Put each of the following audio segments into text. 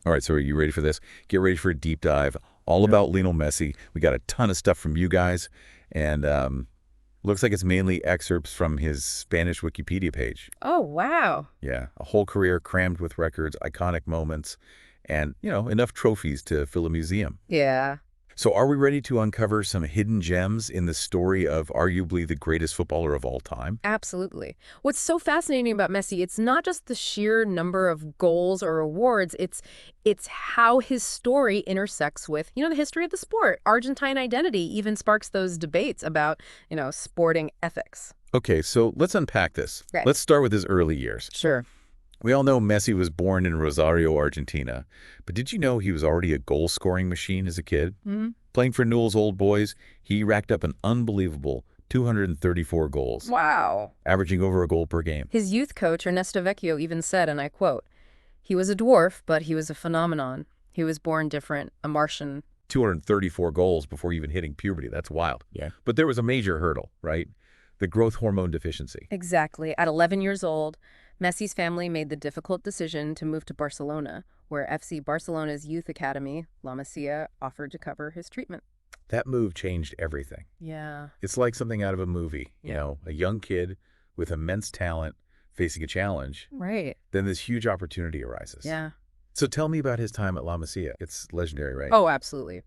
All right, so are you ready for this? Get ready for a deep dive all about Lionel Messi. We got a ton of stuff from you guys, and looks like it's mainly excerpts from his Spanish Wikipedia page. Oh, wow. Yeah, a whole career crammed with records, iconic moments, and, enough trophies to fill a museum. Yeah. So are we ready to uncover some hidden gems in the story of arguably the greatest footballer of all time? Absolutely. What's so fascinating about Messi, it's not just the sheer number of goals or awards, it's how his story intersects with, the history of the sport. Argentine identity even sparks those debates about, sporting ethics. Okay, so let's unpack this. Right. Let's start with his early years. Sure. We all know Messi was born in Rosario, Argentina, but did you know he was already a goal-scoring machine as a kid? Mm-hmm. Playing for Newell's Old Boys, he racked up an unbelievable 234 goals, Wow. averaging over a goal per game. His youth coach, Ernesto Vecchio, even said, and I quote, "He was a dwarf, but he was a phenomenon. He was born different, a Martian." 234 goals before even hitting puberty. That's wild. Yeah. But there was a major hurdle, right? The growth hormone deficiency. Exactly. At 11 years old, Messi's family made the difficult decision to move to Barcelona, where FC Barcelona's youth academy, La Masia, offered to cover his treatment. That move changed everything. Yeah. It's like something out of a movie, a young kid with immense talent facing a challenge. Right. Then this huge opportunity arises. Yeah. So tell me about his time at La Masia. It's legendary, right? Oh, absolutely.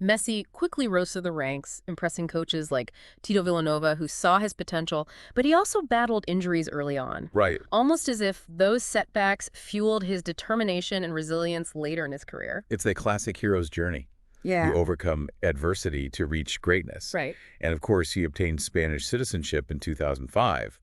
Messi quickly rose through the ranks, impressing coaches like Tito Villanova, who saw his potential, but he also battled injuries early on. Right. Almost as if those setbacks fueled his determination and resilience later in his career. It's a classic hero's journey. Yeah. You overcome adversity to reach greatness. Right. And of course, he obtained Spanish citizenship in 2005,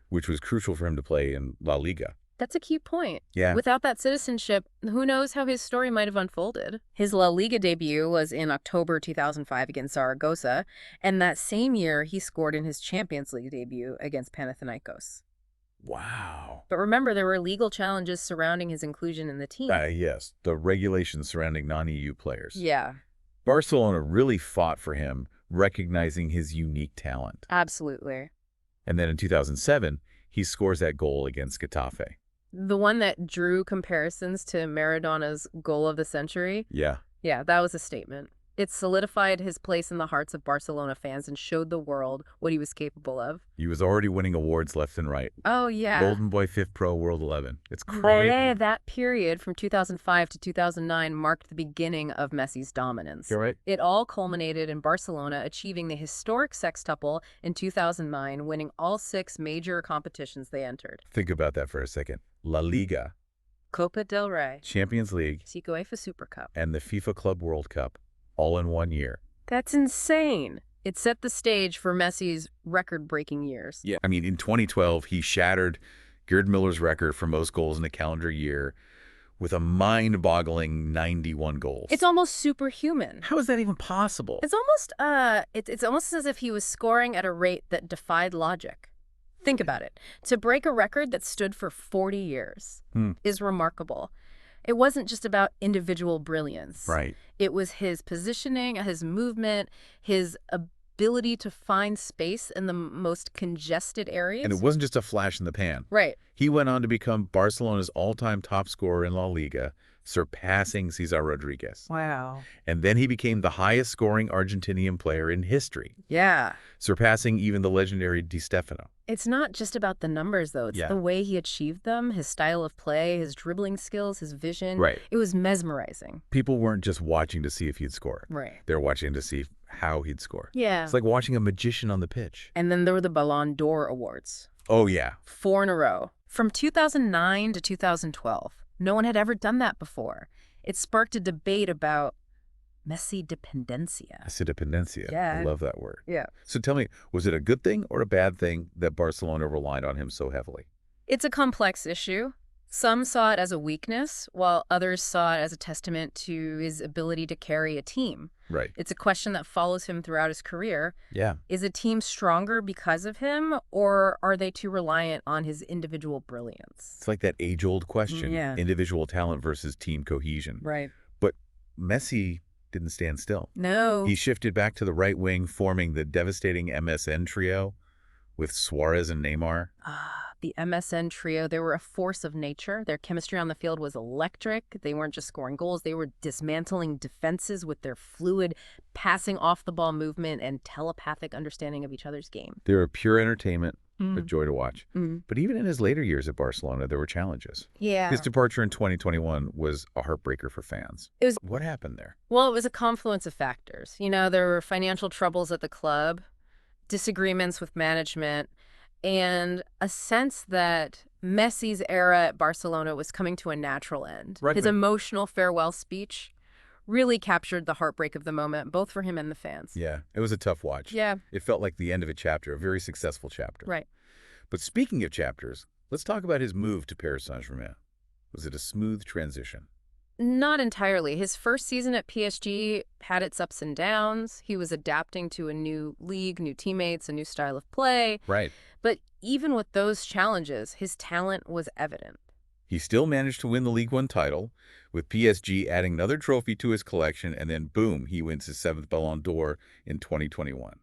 which was crucial for him to play in La Liga. That's a key point. Yeah. Without that citizenship, who knows how his story might have unfolded. His La Liga debut was in October 2005 against Zaragoza, and that same year he scored in his Champions League debut against Panathinaikos. Wow. But remember, there were legal challenges surrounding his inclusion in the team. Yes, the regulations surrounding non-EU players. Yeah. Barcelona really fought for him, recognizing his unique talent. Absolutely. And then in 2007, he scores that goal against Getafe. The one that drew comparisons to Maradona's goal of the century? Yeah. Yeah, that was a statement. It solidified his place in the hearts of Barcelona fans and showed the world what he was capable of. He was already winning awards left and right. Oh, yeah. Golden Boy 5th Pro World 11. It's crazy. That period from 2005 to 2009 marked the beginning of Messi's dominance. You're right. It all culminated in Barcelona achieving the historic sextuple in 2009, winning all 6 major competitions they entered. Think about that for a second. La Liga, Copa del Rey, Champions League, UEFA Super Cup, and the FIFA Club World Cup, all in 1 year. That's insane. It set the stage for Messi's record-breaking years. Yeah. I mean, in 2012, he shattered Gerd Miller's record for most goals in a calendar year with a mind-boggling 91 goals. It's almost superhuman. How is that even possible? It's almost as if he was scoring at a rate that defied logic. Think about it. To break a record that stood for 40 years is remarkable. It wasn't just about individual brilliance. Right. It was his positioning, his movement, his ability to find space in the most congested areas. And it wasn't just a flash in the pan. Right. He went on to become Barcelona's all-time top scorer in La Liga, surpassing Cesar Rodriguez. Wow. And then he became the highest-scoring Argentinian player in history, Yeah. surpassing even the legendary Di Stefano. It's not just about the numbers, though. It's the way he achieved them, his style of play, his dribbling skills, his vision. Right. It was mesmerizing. People weren't just watching to see if he'd score. Right. They're watching to see how he'd score. Yeah. It's like watching a magician on the pitch. And then there were the Ballon d'Or awards. Oh, yeah. 4 in a row. From 2009 to 2012. No one had ever done that before. It sparked a debate about Messi dependencia. Messi dependencia. Yeah. I love that word. Yeah. So tell me, was it a good thing or a bad thing that Barcelona relied on him so heavily? It's a complex issue. Some saw it as a weakness, while others saw it as a testament to his ability to carry a team. Right. It's a question that follows him throughout his career. Yeah. Is a team stronger because of him, or are they too reliant on his individual brilliance? It's like that age-old question. Yeah. Individual talent versus team cohesion. Right. But Messi didn't stand still. No. He shifted back to the right wing, forming the devastating MSN trio with Suarez and Neymar. the MSN trio, they were a force of nature. Their chemistry on the field was electric. They weren't just scoring goals. They were dismantling defenses with their fluid, passing off the ball movement and telepathic understanding of each other's game. They were pure entertainment, a Mm. joy to watch. Mm. But even in his later years at Barcelona, there were challenges. Yeah. His departure in 2021 was a heartbreaker for fans. It was, What happened there? well, it was a confluence of factors. There were financial troubles at the club, disagreements with management, and a sense that Messi's era at Barcelona was coming to a natural end. Right. His emotional farewell speech really captured the heartbreak of the moment, both for him and the fans. Yeah, it was a tough watch. Yeah, It felt like the end of a chapter, a very successful chapter. right. But speaking of chapters, let's talk about his move to Paris Saint-Germain. Was it a smooth transition? Not entirely. His first season at PSG had its ups and downs. He was adapting to a new league, new teammates, a new style of play. Right. But even with those challenges, his talent was evident. He still managed to win the League One title, with PSG adding another trophy to his collection, and then boom, he wins his 7th Ballon d'Or in 2021.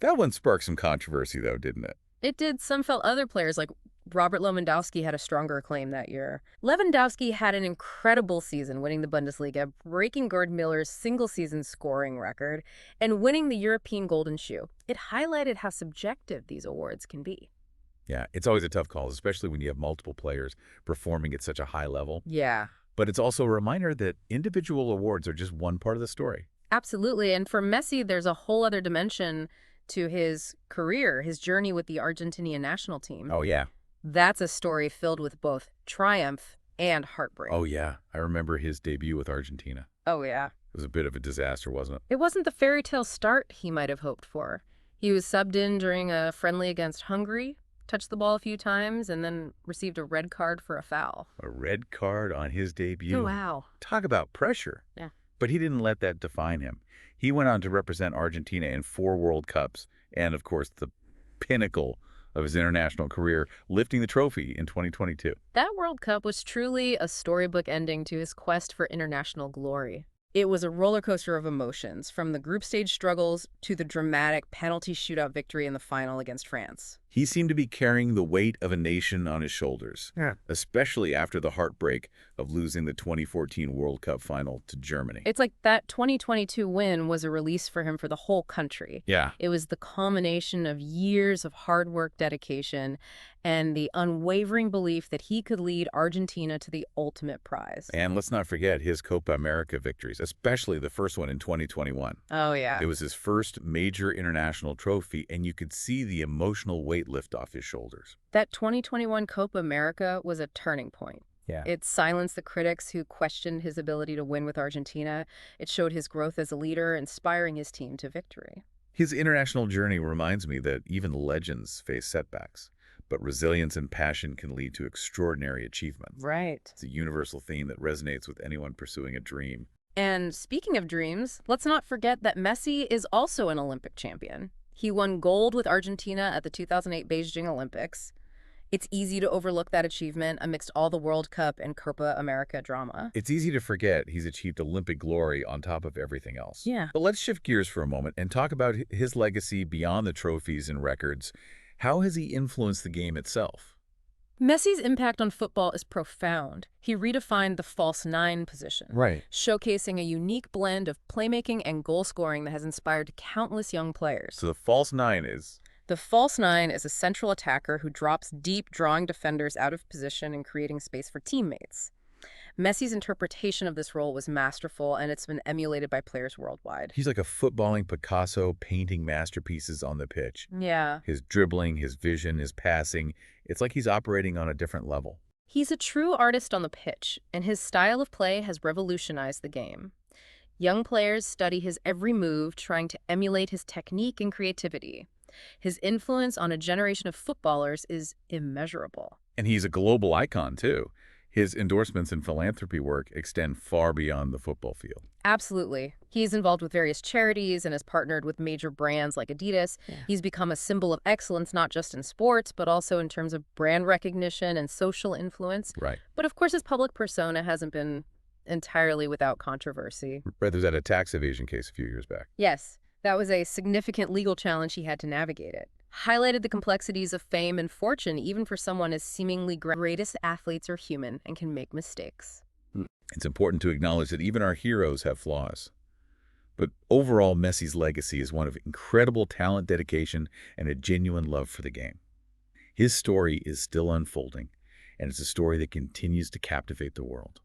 That one sparked some controversy, though, didn't it? It did. Some felt other players, like Robert Lewandowski, had a stronger claim that year. Lewandowski had an incredible season, winning the Bundesliga, breaking Gerd Miller's single-season scoring record, and winning the European Golden Shoe. It highlighted how subjective these awards can be. Yeah, it's always a tough call, especially when you have multiple players performing at such a high level. Yeah. But it's also a reminder that individual awards are just one part of the story. Absolutely. And for Messi, there's a whole other dimension to his career, his journey with the Argentinian national team. Oh, yeah. That's a story filled with both triumph and heartbreak. Oh, yeah. I remember his debut with Argentina. Oh, yeah. It was a bit of a disaster, wasn't it? It wasn't the fairy tale start he might have hoped for. He was subbed in during a friendly against Hungary, touched the ball a few times, and then received a red card for a foul. A red card on his debut. Oh, wow. Talk about pressure. Yeah. But he didn't let that define him. He went on to represent Argentina in 4 World Cups and, of course, the pinnacle of his international career, lifting the trophy in 2022. That World Cup was truly a storybook ending to his quest for international glory. It was a roller coaster of emotions, from the group stage struggles to the dramatic penalty shootout victory in the final against France. He seemed to be carrying the weight of a nation on his shoulders, especially after the heartbreak of losing the 2014 World Cup final to Germany. It's like that 2022 win was a release for him for the whole country. Yeah. It was the culmination of years of hard work, dedication, and the unwavering belief that he could lead Argentina to the ultimate prize. And let's not forget his Copa America victories, especially the first one in 2021. Oh, yeah. It was his first major international trophy, and you could see the emotional weight lift off his shoulders. That 2021 Copa America was a turning point. Yeah. It silenced the critics who questioned his ability to win with Argentina. It showed his growth as a leader, inspiring his team to victory. His international journey reminds me that even legends face setbacks, but resilience and passion can lead to extraordinary achievements. Right. It's a universal theme that resonates with anyone pursuing a dream. And speaking of dreams, let's not forget that Messi is also an Olympic champion. He won gold with Argentina at the 2008 Beijing Olympics. It's easy to overlook that achievement amidst all the World Cup and Copa America drama. It's easy to forget he's achieved Olympic glory on top of everything else. Yeah. But let's shift gears for a moment and talk about his legacy beyond the trophies and records. How has he influenced the game itself? Messi's impact on football is profound. He redefined the false nine position, Right. showcasing a unique blend of playmaking and goal scoring that has inspired countless young players. So the false nine is... The false nine is a central attacker who drops deep, drawing defenders out of position and creating space for teammates. Messi's interpretation of this role was masterful, and it's been emulated by players worldwide. He's like a footballing Picasso painting masterpieces on the pitch. Yeah. His dribbling, his vision, his passing, it's like he's operating on a different level. He's a true artist on the pitch, and his style of play has revolutionized the game. Young players study his every move, trying to emulate his technique and creativity. His influence on a generation of footballers is immeasurable. And he's a global icon, too. His endorsements and philanthropy work extend far beyond the football field. Absolutely. He's involved with various charities and has partnered with major brands like Adidas. Yeah. He's become a symbol of excellence, not just in sports, but also in terms of brand recognition and social influence. Right. But of course, his public persona hasn't been entirely without controversy. Right, there's that tax evasion case a few years back. Yes, that was a significant legal challenge he had to navigate it. Highlighted the complexities of fame and fortune, even for someone as seemingly greatest athletes are human and can make mistakes. It's important to acknowledge that even our heroes have flaws. But overall, Messi's legacy is one of incredible talent, dedication, and a genuine love for the game. His story is still unfolding, and it's a story that continues to captivate the world.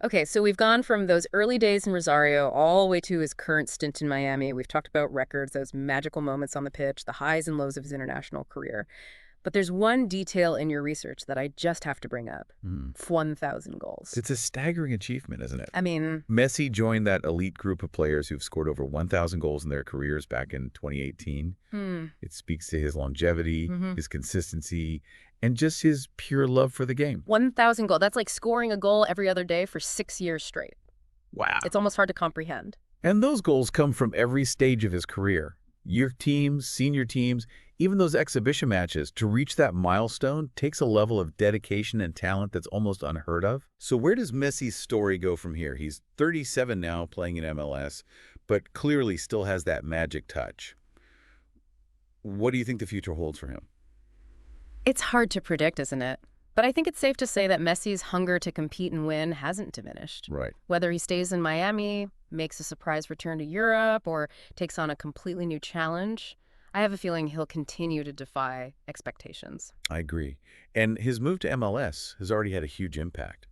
Okay, so we've gone from those early days in Rosario all the way to his current stint in Miami. We've talked about records, those magical moments on the pitch, the highs and lows of his international career. But there's one detail in your research that I just have to bring up. Hmm. 1,000 goals. It's a staggering achievement, isn't it? I mean, Messi joined that elite group of players who've scored over 1,000 goals in their careers back in 2018. It speaks to his longevity, his consistency, and just his pure love for the game. 1,000 goals. That's like scoring a goal every other day for 6 years straight. Wow. It's almost hard to comprehend. And those goals come from every stage of his career. Youth teams, senior teams, even those exhibition matches. To reach that milestone takes a level of dedication and talent that's almost unheard of. So where does Messi's story go from here? He's 37 now, playing in MLS, but clearly still has that magic touch. What do you think the future holds for him? It's hard to predict, isn't it? But I think it's safe to say that Messi's hunger to compete and win hasn't diminished. Right. Whether he stays in Miami, makes a surprise return to Europe, or takes on a completely new challenge, I have a feeling he'll continue to defy expectations. I agree. And his move to MLS has already had a huge impact.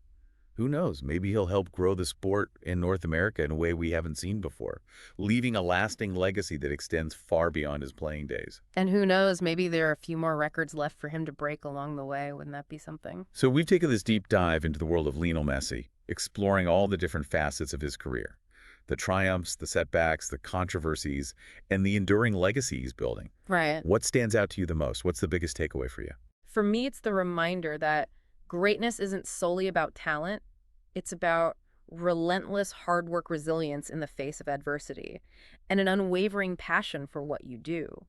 Who knows? Maybe he'll help grow the sport in North America in a way we haven't seen before, leaving a lasting legacy that extends far beyond his playing days. And who knows, maybe there are a few more records left for him to break along the way. Wouldn't that be something? So we've taken this deep dive into the world of Lionel Messi, exploring all the different facets of his career, the triumphs, the setbacks, the controversies, and the enduring legacy he's building. Right. What stands out to you the most? What's the biggest takeaway for you? For me, it's the reminder that greatness isn't solely about talent. It's about relentless hard work, resilience in the face of adversity, and an unwavering passion for what you do.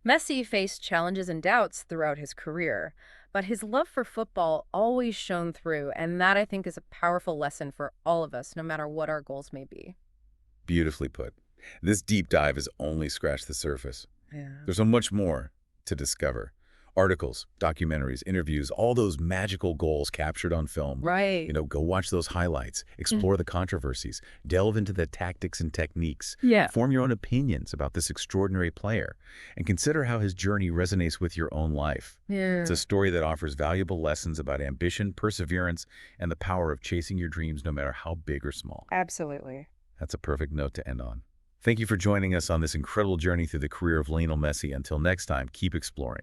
Messi faced challenges and doubts throughout his career, but his love for football always shone through, and that I think is a powerful lesson for all of us, no matter what our goals may be. Beautifully put. This deep dive has only scratched the surface. Yeah. There's so much more to discover. Articles, documentaries, interviews, all those magical goals captured on film. Right. Go watch those highlights, explore the controversies, delve into the tactics and techniques, Yeah. form your own opinions about this extraordinary player, and consider how his journey resonates with your own life. Yeah. It's a story that offers valuable lessons about ambition, perseverance, and the power of chasing your dreams no matter how big or small. Absolutely. That's a perfect note to end on. Thank you for joining us on this incredible journey through the career of Lionel Messi. Until next time, keep exploring.